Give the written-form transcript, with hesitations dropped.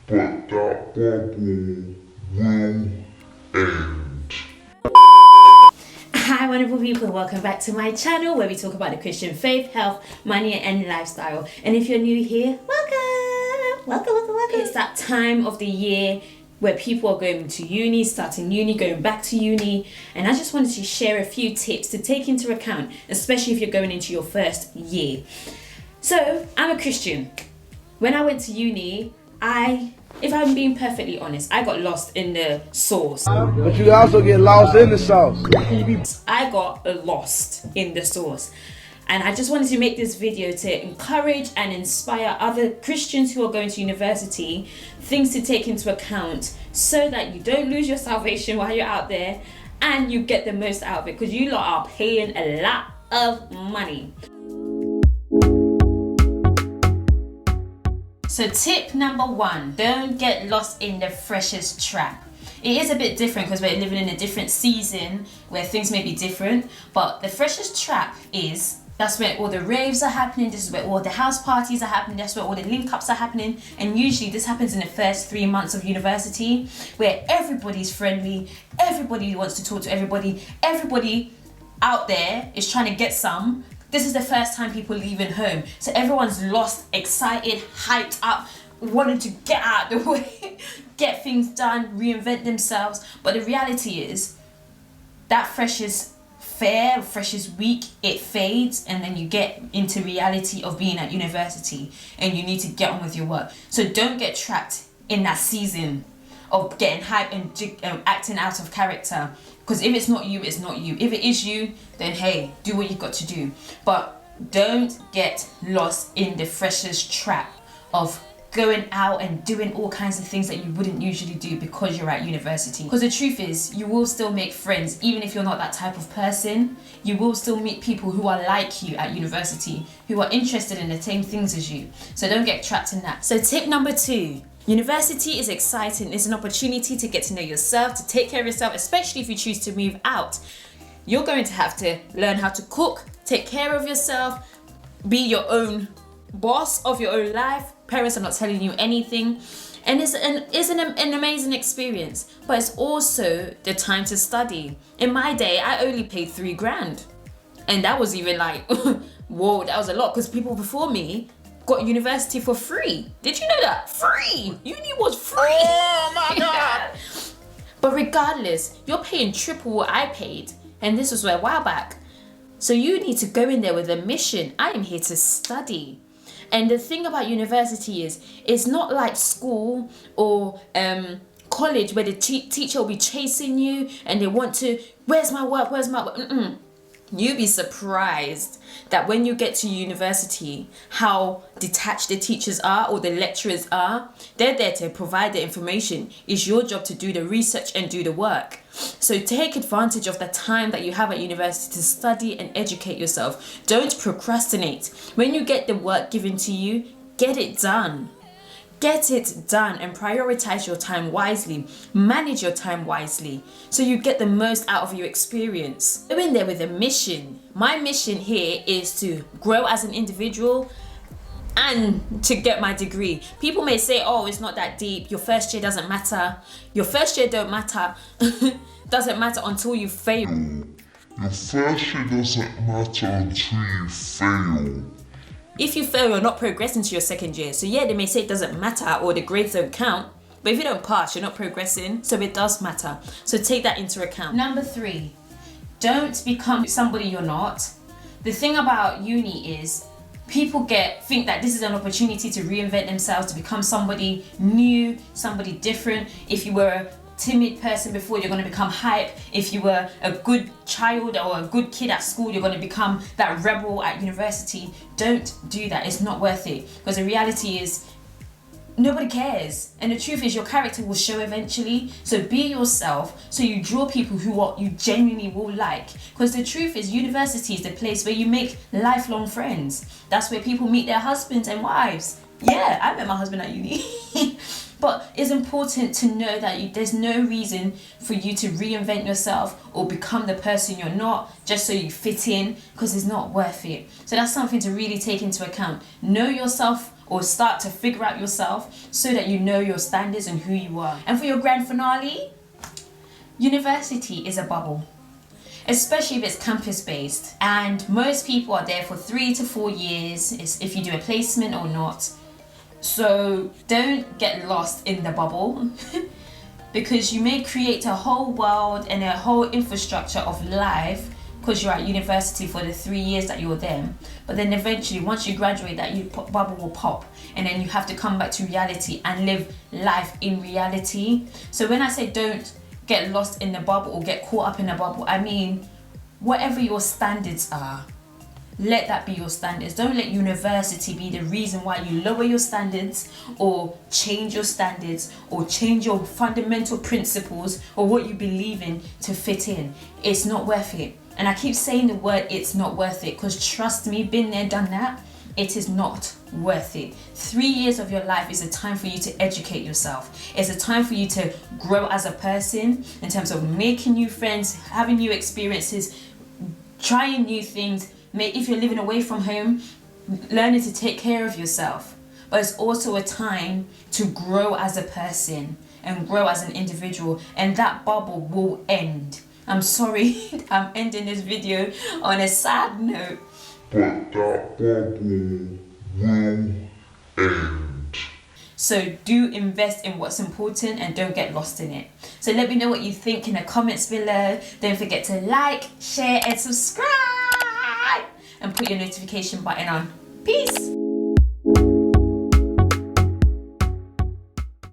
but that bubble will end. Hi wonderful people, welcome back to my channel where we talk about the Christian faith, health, money and lifestyle. And if you're new here, welcome. It's that time of the year where people are going to uni, starting uni, going back to uni, and I just wanted to share a few tips to take into account, especially if you're going into your first year. So I'm a Christian. When I went to uni, if I'm being perfectly honest, I got lost in the sauce. But you also get lost in the sauce. I got lost in the sauce. And I just wanted to make this video to encourage and inspire other Christians who are going to university, things to take into account so that you don't lose your salvation while you're out there and you get the most out of it, because you lot are paying a lot of money. So tip number one, don't get lost in the freshest trap. It is a bit different because we're living in a different season where things may be different, but the freshest trap that's where all the raves are happening, this is where all the house parties are happening, that's where all the link-ups are happening, and usually this happens in the first 3 months of university where everybody's friendly, everybody wants to talk to everybody out there is trying to get some. This is the first time people leaving home, so everyone's lost, excited, hyped up, wanting to get out of the way, get things done, reinvent themselves. But the reality is that freshest week, it fades, and then you get into reality of being at university and you need to get on with your work. So don't get trapped in that season of getting hyped and acting out of character, because if it's not you, it's not you. If it is you, then hey, do what you've got to do, but don't get lost in the freshest trap of going out and doing all kinds of things that you wouldn't usually do because you're at university. Because the truth is, you will still make friends even if you're not that type of person. You will still meet people who are like you at university, who are interested in the same things as you. So don't get trapped in that. So tip number two, university is exciting. It's an opportunity to get to know yourself, to take care of yourself, especially if you choose to move out. You're going to have to learn how to cook, take care of yourself, be your own boss of your own life. Parents are not telling you anything, and it's an amazing experience, but it's also the time to study. In my day, I only paid $3,000, and that was even like whoa, that was a lot, because people before me got university for free. Did you know that? Free! Uni was free! Oh my God! But regardless, you're paying triple what I paid, and this was a while back. So you need to go in there with a mission. I am here to study. And the thing about university is, it's not like school or college where the teacher will be chasing you and they want to, where's my work? You'd be surprised that when you get to university, how detached the teachers are or the lecturers are. They're there to provide the information. It's your job to do the research and do the work. So take advantage of the time that you have at university to study and educate yourself. Don't procrastinate. When you get the work given to you, get it done. Get it done and prioritize your time wisely. Manage your time wisely so you get the most out of your experience. Go in there with a mission. My mission here is to grow as an individual and to get my degree. People may say, oh, it's not that deep. Your first year doesn't matter. Your first year don't matter. Doesn't matter until you fail. Your first year doesn't matter until you fail. If you fail, you're not progressing to your second year. So yeah, they may say it doesn't matter or the grades don't count, but if you don't pass, you're not progressing, so it does matter. So take that into account. Number three, don't become somebody you're not. The thing about uni is people think that this is an opportunity to reinvent themselves, to become somebody new, somebody different. If you were a timid person before, you're going to become hype. If you were a good child or a good kid at school, you're going to become that rebel at university. Don't do that. It's not worth it, because the reality is nobody cares, and the truth is your character will show eventually. So be yourself so you draw people who you genuinely will like, because the truth is university is the place where you make lifelong friends. That's where people meet their husbands and wives. Yeah, I met my husband at uni. But it's important to know that there's no reason for you to reinvent yourself or become the person you're not just so you fit in, because it's not worth it. So that's something to really take into account. Know yourself, or start to figure out yourself so that you know your standards and who you are. And for your grand finale, university is a bubble, especially if it's campus based, and most people are there for 3 to 4 years if you do a placement or not. So don't get lost in the bubble because you may create a whole world and a whole infrastructure of life because you're at university for the 3 years that you're there, but then eventually once you graduate, that bubble will pop, and then you have to come back to reality and live life in reality. So when I say don't get lost in the bubble or get caught up in the bubble, I mean whatever your standards are, let that be your standards. Don't let university be the reason why you lower your standards or change your standards or change your fundamental principles or what you believe in to fit in. It's not worth it. And I keep saying the word "it's not worth it" because trust me, been there, done that. It is not worth it. 3 years of your life is a time for you to educate yourself. It's a time for you to grow as a person in terms of making new friends, having new experiences, trying new things. If you're living away from home, learning to take care of yourself. But it's also a time to grow as a person and grow as an individual, and that bubble will end. I'm sorry, I'm ending this video on a sad note, but that bubble will end. So do invest in what's important and don't get lost in it. So let me know what you think in the comments below. Don't forget to like, share and subscribe and put your notification button on. Peace.